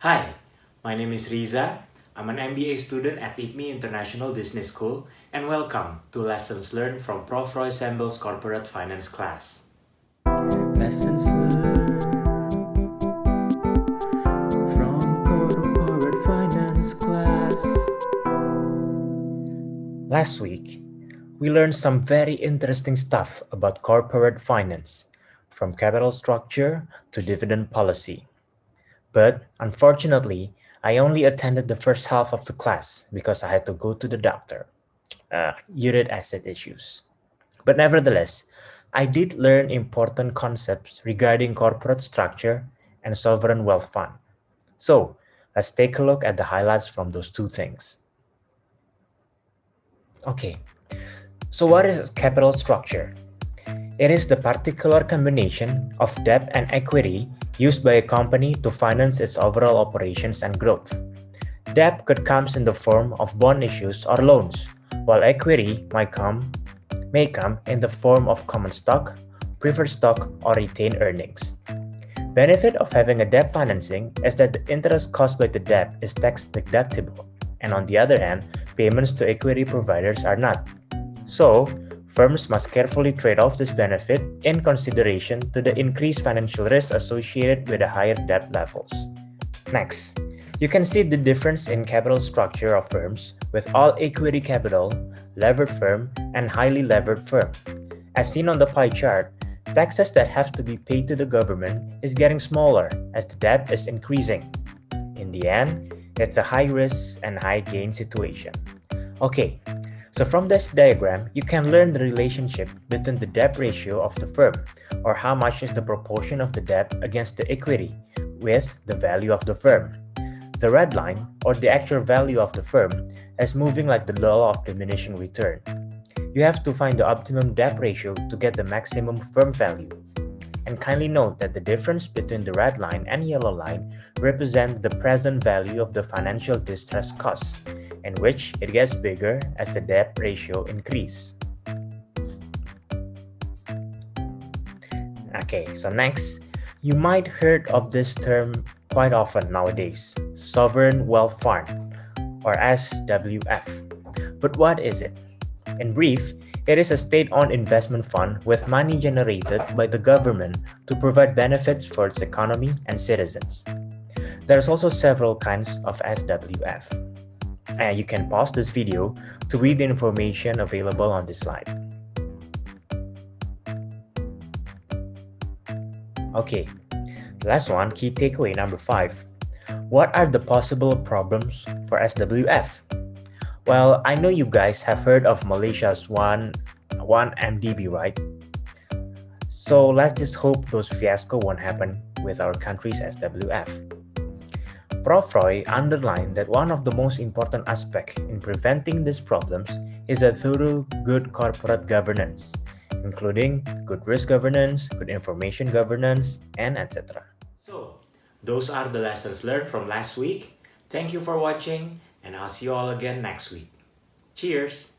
Hi, my name is Riza. I'm an MBA student at IPMI International Business School, and welcome to Lessons Learned from Prof. Sembel's Corporate Finance class. Lessons learned from corporate finance class. Last week, we learned some very interesting stuff about corporate finance, from capital structure to dividend policy. But unfortunately, I only attended the first half of the class because I had to go to the doctor. Uric acid issues. But nevertheless, I did learn important concepts regarding corporate structure and sovereign wealth fund. So, let's take a look at the highlights from those two things. Okay, so what is capital structure? It is the particular combination of debt and equity used by a company to finance its overall operations and growth. Debt could come in the form of bond issues or loans, while equity may come in the form of common stock, preferred stock, or retained earnings. Benefit of having a debt financing is that the interest caused by the debt is tax deductible, and on the other hand, payments to equity providers are not. So, firms must carefully trade off this benefit in consideration to the increased financial risk associated with the higher debt levels. Next, you can see the difference in capital structure of firms with all equity capital, levered firm, and highly levered firm. As seen on the pie chart, taxes that have to be paid to the government is getting smaller as the debt is increasing. In the end, it's a high risk and high gain situation. Okay, so from this diagram, you can learn the relationship between the debt ratio of the firm, or how much is the proportion of the debt against the equity, with the value of the firm. The red line, or the actual value of the firm, is moving like the law of diminishing return. You have to find the optimum debt ratio to get the maximum firm value. And kindly note that the difference between the red line and yellow line represent the present value of the financial distress cost, in which it gets bigger as the debt ratio increases. Okay, so next, you might heard of this term quite often nowadays, Sovereign Wealth Fund, or SWF. But what is it? In brief, it is a state-owned investment fund with money generated by the government to provide benefits for its economy and citizens. There's also several kinds of SWF. And you can pause this video to read the information available on this slide. Okay, last one, key takeaway number 5. What are the possible problems for SWF? Well, I know you guys have heard of Malaysia's 1MDB, right? So let's just hope those fiasco won't happen with our country's SWF. Prof. Roy underlined that one of the most important aspects in preventing these problems is a thorough good corporate governance, including good risk governance, good information governance, and etc. So, those are the lessons learned from last week. Thank you for watching, and I'll see you all again next week. Cheers!